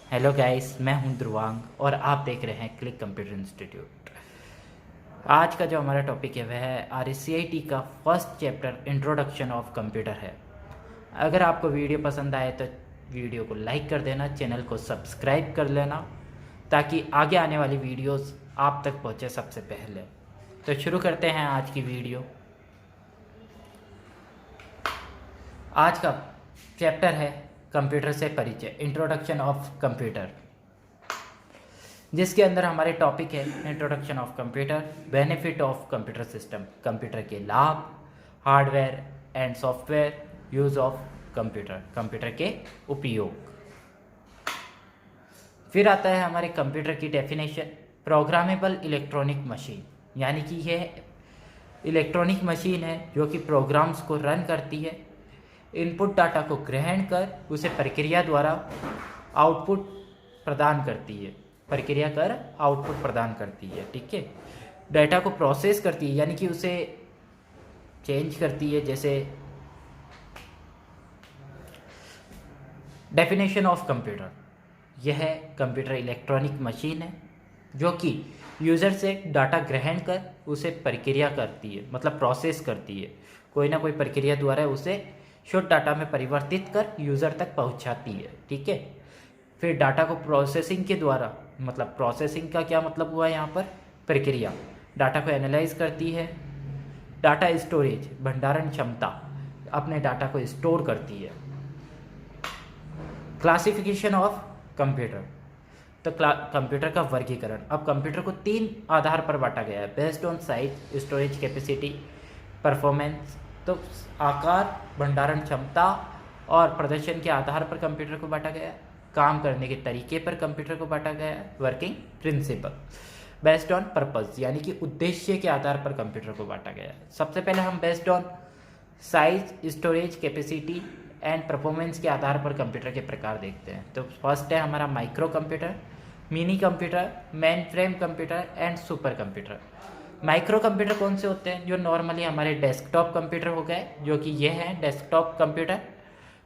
Hello guys, मैं हूं ध्रुवांग और आप देख रहे हैं क्लिक कंप्यूटर इंस्टीट्यूट। आज का जो हमारा टॉपिक है वह है RCIT का first chapter introduction of computer है। अगर आपको वीडियो पसंद आए तो वीडियो को लाइक कर देना, चैनल को सब्सक्राइब कर लेना ताकि आगे आने वाली वीडियोस आप तक पहुंचे सबसे पहले। तो शुरू करते हैं आज की वीडियो। आज का चैप्टर है कंप्यूटर से परिचय, इंट्रोडक्शन ऑफ कंप्यूटर, जिसके अंदर हमारे टॉपिक है introduction of computer, benefit of computer system, computer के लाभ, hardware and software, use of computer, computer के उपयोग। फिर आता है हमारे कंप्यूटर की डेफिनेशन, प्रोग्रामेबल इलेक्ट्रॉनिक मशीन, यानी कि यह इलेक्ट्रॉनिक मशीन है जो कि प्रोग्राम्स को रन करती है, इनपुट डाटा को ग्रहण कर उसे प्रक्रिया द्वारा आउटपुट प्रदान करती है, प्रक्रिया कर आउटपुट प्रदान करती है। ठीक है, डाटा को प्रोसेस करती है यानी कि उसे चेंज करती है। जैसे डेफिनेशन ऑफ कंप्यूटर, यह कंप्यूटर इलेक्ट्रॉनिक मशीन है जो कि यूज़र से डाटा ग्रहण कर उसे प्रक्रिया करती है, मतलब प्रोसेस करती है, कोई ना कोई प्रक्रिया द्वारा उसे शुद्ध डाटा में परिवर्तित कर यूज़र तक पहुंचाती है। ठीक है, फिर डाटा को प्रोसेसिंग के द्वारा, मतलब प्रोसेसिंग का क्या मतलब हुआ यहाँ पर, प्रक्रिया, डाटा को एनालाइज करती है। डाटा स्टोरेज, भंडारण क्षमता, अपने डाटा को स्टोर करती है। क्लासिफिकेशन ऑफ कंप्यूटर, तो कंप्यूटर का वर्गीकरण, अब कंप्यूटर को 3 आधार पर बांटा गया है, based on size, storage capacity, performance. तो आकार, भंडारण क्षमता और प्रदर्शन के आधार पर कंप्यूटर को बांटा गया है। काम करने के तरीके पर कंप्यूटर को बांटा गया है, working principle. Based on purpose, यानी कि उद्देश्य के आधार पर कंप्यूटर को बांटा गया है। सबसे पहले हम based on size, storage capacity and performance के आधार पर कंप्यूटर के प्रकार देखते हैं। तो फर्स्ट है हमारा micro computer, mini computer, main frame computer and super computer. Micro computer कौन से होते हैं, जो नॉर्मली हमारे डेस्कटॉप कंप्यूटर हो गए, जो कि ये हैं डेस्कटॉप कंप्यूटर।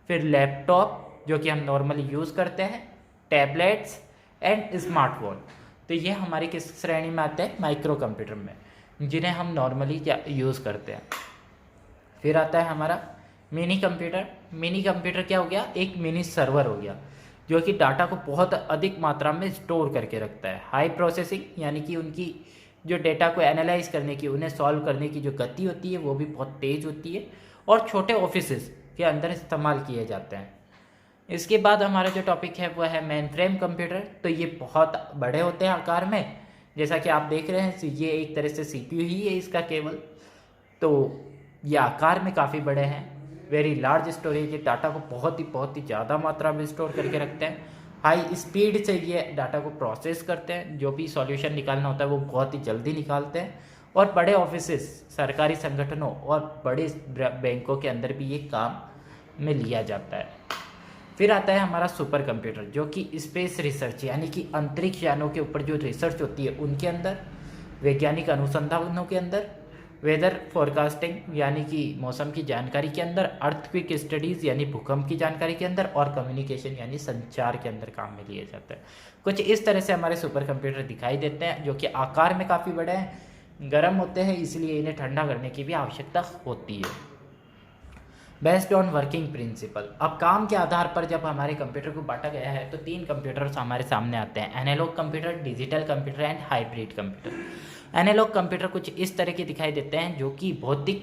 फिर लैपटॉप, जो कि हम नॉर्मली यूज़ करते हैं, टैबलेट्स एंड स्मार्टफोन। तो ये हमारी किस श्रेणी में आते हैं, माइक्रो कंप्यूटर में, जिन्हें हम नॉर्मली यूज़ करते हैं। फिर आता है हमारा मिनी कंप्यूटर। मिनी कंप्यूटर क्या हो गया, एक मिनी सर्वर हो गया जो कि डाटा को बहुत अधिक मात्रा में स्टोर करके रखता है। हाई प्रोसेसिंग, यानी कि उनकी जो डेटा को एनालाइज करने की, उन्हें सॉल्व करने की जो गति होती है वो भी बहुत तेज़ होती है और छोटे ऑफिसेस के अंदर इस्तेमाल किए जाते हैं। इसके बाद हमारा जो टॉपिक है वो है मेन फ्रेम कंप्यूटर। तो ये बहुत बड़े होते हैं आकार में, जैसा कि आप देख रहे हैं, ये एक तरह से CPU ही है इसका केवल। तो ये आकार में काफ़ी बड़े हैं। वेरी लार्ज स्टोरेज, डाटा को बहुत ही ज़्यादा मात्रा में स्टोर करके रखते हैं। हाई स्पीड से ये डाटा को प्रोसेस करते हैं, जो भी सॉल्यूशन निकालना होता है वो बहुत ही जल्दी निकालते हैं। और बड़े ऑफिसेस, सरकारी संगठनों और बड़े बैंकों के अंदर भी ये काम में लिया जाता है। फिर आता है हमारा सुपर कंप्यूटर, जो कि स्पेस रिसर्च, यानी कि अंतरिक्ष यानों के ऊपर जो रिसर्च होती है उनके अंदर, वैज्ञानिक अनुसंधानों के अंदर, वेदर फोरकास्टिंग, यानी कि मौसम की जानकारी के अंदर, अर्थक्वेक स्टडीज़ यानी भूकंप की जानकारी के अंदर, और कम्युनिकेशन यानी संचार के अंदर काम में लिए जाते हैं। कुछ इस तरह से हमारे सुपर कंप्यूटर दिखाई देते हैं, जो कि आकार में काफ़ी बड़े हैं, गर्म होते हैं, इसलिए इन्हें ठंडा करने की भी आवश्यकता होती है। बेस्ड ऑन वर्किंग प्रिंसिपल, अब काम के आधार पर जब हमारे कंप्यूटर को बांटा गया है तो 3 कंप्यूटर्स हमारे सामने आते हैं, analogue computer, digital computer and hybrid computer. Analogue computer कुछ इस तरह के दिखाई देते हैं जो कि भौतिक,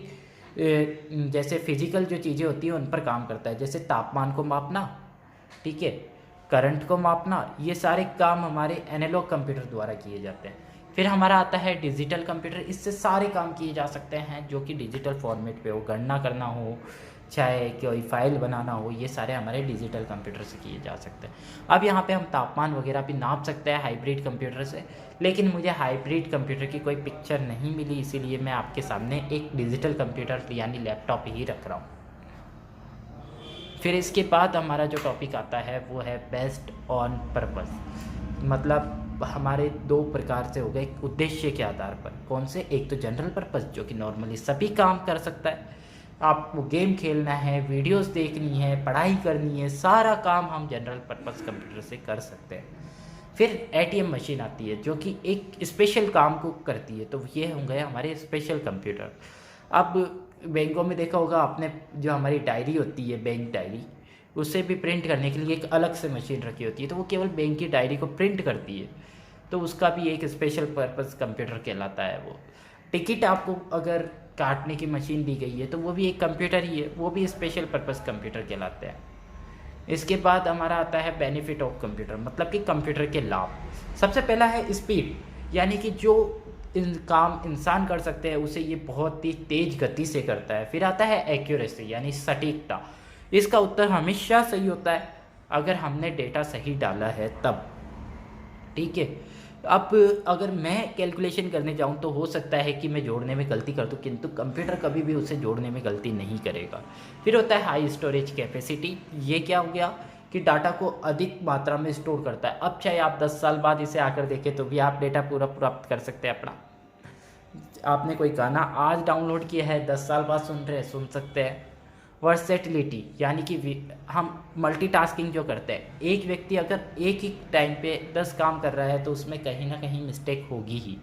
जैसे फिजिकल जो चीज़ें होती हैं उन पर काम करता है, जैसे तापमान को मापना, ठीक है, करंट को मापना, ये सारे काम हमारे एनालॉग कंप्यूटर द्वारा किए जाते हैं। फिर हमारा आता है डिजिटल कंप्यूटर, इससे सारे काम किए जा सकते हैं जो कि डिजिटल फॉर्मेट पे हो, गणना करना हो, चाहे कोई फाइल बनाना हो, ये सारे हमारे डिजिटल कंप्यूटर से किए जा सकते हैं। अब यहाँ पे हम तापमान वगैरह भी नाप सकते हैं हाइब्रिड कंप्यूटर से, लेकिन मुझे हाइब्रिड कंप्यूटर की कोई पिक्चर नहीं मिली, इसीलिए मैं आपके सामने एक डिजिटल कंप्यूटर यानी लैपटॉप ही रख रहा हूँ। फिर इसके बाद हमारा जो टॉपिक आता है वो है बेस्ड ऑन पर्पस, मतलब हमारे 2 प्रकार से हो गए उद्देश्य के आधार पर। कौन से, एक तो जनरल पर्पस जो कि नॉर्मली सभी काम कर सकता है, आपको गेम खेलना है, वीडियोस देखनी है, पढ़ाई करनी है, सारा काम हम जनरल पर्पस कंप्यूटर से कर सकते हैं। फिर एटीएम मशीन आती है जो कि एक स्पेशल काम को करती है, तो ये होंगे हमारे स्पेशल कंप्यूटर। अब बैंकों में देखा होगा आपने, जो हमारी डायरी होती है बैंक डायरी, उसे भी प्रिंट करने के लिए एक अलग से मशीन रखी होती है, तो वो केवल बैंक की डायरी को प्रिंट करती है, तो उसका भी एक स्पेशल पर्पस कंप्यूटर कहलाता है वो। टिकट आपको अगर काटने की मशीन दी गई है तो वो भी एक कंप्यूटर ही है, वो भी स्पेशल पर्पस कंप्यूटर कहलाते हैं। इसके बाद हमारा आता है बेनिफिट ऑफ कंप्यूटर, मतलब कि कंप्यूटर के लाभ। सबसे पहला है स्पीड, यानी कि जो काम इंसान कर सकते हैं उसे ये बहुत ही तेज गति से करता है। फिर आता है एक्यूरेसी, यानी सटीकता। इसका उत्तर हमेशा सही होता है अगर हमने डेटा सही डाला है तब, ठीक है। अब अगर मैं कैलकुलेशन करने जाऊं तो हो सकता है कि मैं जोड़ने में गलती कर दूं, किंतु कंप्यूटर कभी भी उसे जोड़ने में गलती नहीं करेगा। फिर होता है हाई स्टोरेज कैपेसिटी। ये क्या हो गया कि डाटा को अधिक मात्रा में स्टोर करता है। अब चाहे आप 10 साल बाद इसे आकर देखें तो भी आप डेटा पूरा प्राप्त कर सकते हैं अपना। आपने कोई गाना आज डाउनलोड किया है, 10 साल बाद सुन रहे हैं, सुन सकते हैं। वर्सेटिलिटी, यानी कि हम मल्टीटास्किंग जो करते हैं, एक व्यक्ति अगर एक ही टाइम पे 10 काम कर रहा है तो उसमें कहीं ना कहीं मिस्टेक होगी ही।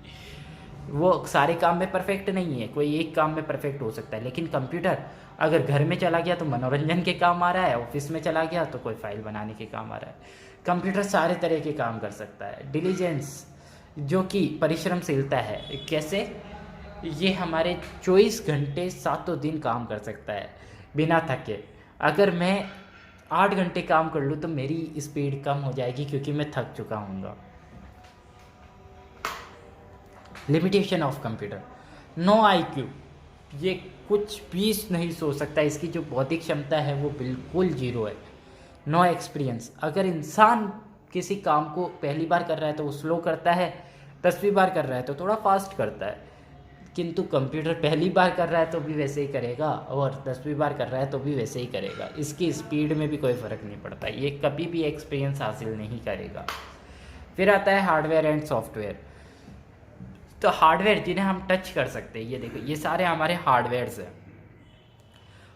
वो सारे काम में परफेक्ट नहीं है, कोई एक काम में परफेक्ट हो सकता है, लेकिन कंप्यूटर अगर घर में चला गया तो मनोरंजन के काम आ रहा है, ऑफिस में चला गया तो कोई फाइल बनाने के काम आ रहा है। कंप्यूटर सारे तरह के काम कर सकता है। डिलीजेंस, जो कि परिश्रमशीलता है, कैसे, ये हमारे 24 घंटे 7 दिन काम कर सकता है बिना थके। अगर मैं 8 घंटे काम कर लूँ तो मेरी स्पीड कम हो जाएगी क्योंकि मैं थक चुका हूँगा। Limitation of computer, no IQ, ये कुछ भी नहीं सोच सकता, इसकी जो बौद्धिक क्षमता है वो बिल्कुल जीरो है। नो एक्सपीरियंस, अगर इंसान किसी काम को पहली बार कर रहा है तो वो स्लो करता है, 10वीं बार कर रहा है तो थोड़ा फास्ट करता है, किंतु कंप्यूटर पहली बार कर रहा है तो भी वैसे ही करेगा और 10वीं बार कर रहा है तो भी वैसे ही करेगा। इसकी स्पीड में भी कोई फ़र्क नहीं पड़ता, ये कभी भी एक्सपीरियंस हासिल नहीं करेगा। फिर आता है हार्डवेयर एंड सॉफ्टवेयर। तो हार्डवेयर जिन्हें हम टच कर सकते हैं, ये देखो, ये सारे हमारे हार्डवेयर्स हैं,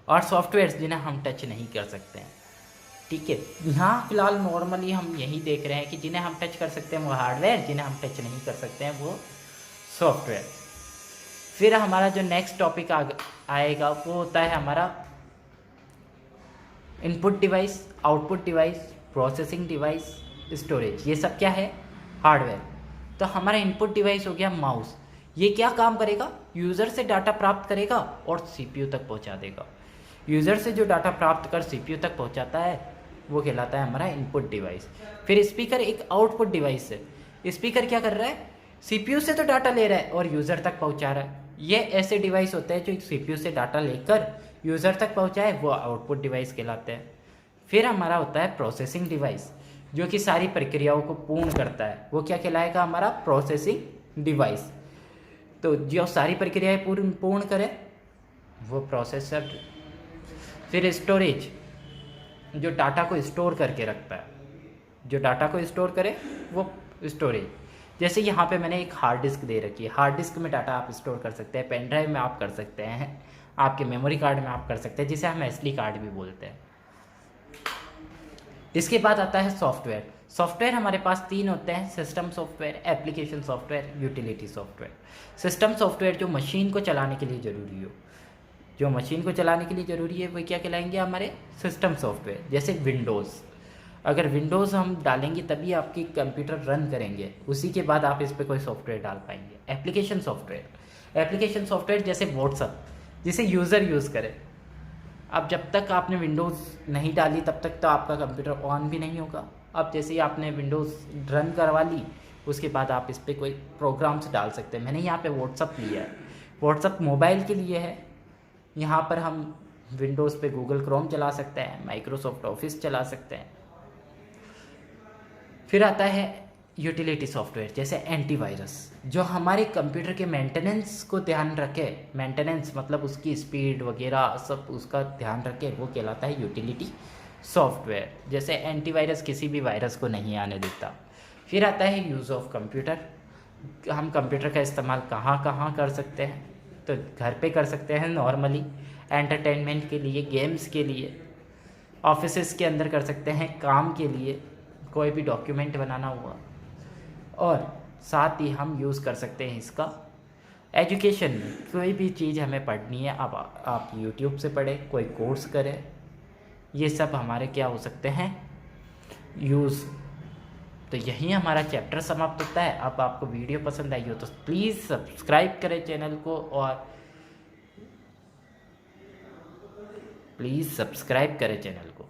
और सॉफ्टवेयर्स जिन्हें हम टच नहीं कर सकते हैं, ठीक है। यहाँ फिलहाल नॉर्मली हम यही देख रहे हैं कि जिन्हें हम टच कर सकते हैं वो हार्डवेयर, जिन्हें हम टच नहीं कर सकते हैं वो सॉफ्टवेयर। फिर हमारा जो नेक्स्ट टॉपिक आएगा वो होता है हमारा input device, output device, processing device, storage. ये सब क्या है? हार्डवेयर। तो हमारा इनपुट डिवाइस हो गया माउस। ये क्या काम करेगा? यूज़र से डाटा प्राप्त करेगा और सीपीयू तक पहुंचा देगा। यूज़र से जो डाटा प्राप्त कर सीपीयू तक पहुंचाता है वो कहलाता है हमारा इनपुट डिवाइस। फिर स्पीकर एक आउटपुट डिवाइस है। स्पीकर क्या कर रहा है? सीपीयू से तो डाटा ले रहा है और यूज़र तक पहुंचा रहा है। ये ऐसे डिवाइस होते हैं जो सीपीयू से डाटा लेकर यूज़र तक पहुंचाए, वो आउटपुट डिवाइस कहलाते हैं। फिर हमारा होता है प्रोसेसिंग डिवाइस, जो कि सारी प्रक्रियाओं को पूर्ण करता है, वो क्या कहलाएगा? हमारा प्रोसेसिंग डिवाइस। तो जो सारी प्रक्रियाएं पूर्ण करे वो प्रोसेसर। फिर स्टोरेज, जो डाटा को स्टोर करके रखता है, जो डाटा को स्टोर करे वो स्टोरेज। जैसे यहाँ पे मैंने एक हार्ड डिस्क दे रखी है, हार्ड डिस्क में डाटा आप स्टोर कर सकते हैं, पेन ड्राइव में आप कर सकते हैं, आपके मेमोरी कार्ड में आप कर सकते हैं, जिसे हम एसडी कार्ड भी बोलते हैं। इसके बाद आता है सॉफ्टवेयर। सॉफ्टवेयर हमारे पास 3 होते हैं: system software, application software, utility software. System software जो मशीन को चलाने के लिए ज़रूरी हो, जो मशीन को चलाने के लिए ज़रूरी है वो क्या कहलाएंगे? हमारे सिस्टम सॉफ्टवेयर। जैसे विंडोज़, अगर विंडोज़ हम डालेंगे तभी आपकी कंप्यूटर रन करेंगे, उसी के बाद आप इस पर कोई सॉफ्टवेयर डाल पाएंगे। एप्लीकेशन सॉफ्टवेयर, एप्लीकेशन सॉफ्टवेयर जैसे व्हाट्सअप, जिसे यूज़र यूज़ करे। अब जब तक आपने विंडोज़ नहीं डाली तब तक तो आपका कंप्यूटर ऑन भी नहीं होगा। अब जैसे ही आपने विंडोज़ रन करवा ली उसके बाद आप इस पर कोई प्रोग्राम्स डाल सकते हैं। मैंने यहाँ पे व्हाट्सअप लिया है, व्हाट्सअप मोबाइल के लिए है। यहाँ पर हम विंडोज़ पे गूगल क्रोम चला सकते हैं, माइक्रोसॉफ्ट ऑफिस चला सकते हैं। फिर आता है यूटिलिटी सॉफ्टवेयर, जैसे एंटीवायरस, जो हमारे कंप्यूटर के मेंटेनेंस को ध्यान रखे। मेंटेनेंस मतलब उसकी स्पीड वगैरह सब उसका ध्यान रखे, वो कहलाता है यूटिलिटी सॉफ्टवेयर। जैसे एंटीवायरस किसी भी वायरस को नहीं आने देता। फिर आता है यूज़ ऑफ कंप्यूटर। हम कंप्यूटर का इस्तेमाल कहाँ कहाँ कर सकते हैं? तो घर पे कर सकते हैं नॉर्मली, एंटरटेनमेंट के लिए, गेम्स के लिए, ऑफिसेस के अंदर कर सकते हैं, काम के लिए कोई भी डॉक्यूमेंट बनाना हुआ, और साथ ही हम यूज़ कर सकते हैं इसका एजुकेशन में। कोई भी चीज़ हमें पढ़नी है, आप यूट्यूब से पढ़ें, कोई कोर्स करें, ये सब हमारे क्या हो सकते हैं, यूज़। तो यही हमारा चैप्टर समाप्त होता है। अब आपको वीडियो पसंद आई हो तो प्लीज़ सब्सक्राइब करें चैनल को, और प्लीज़ सब्सक्राइब करें चैनल को।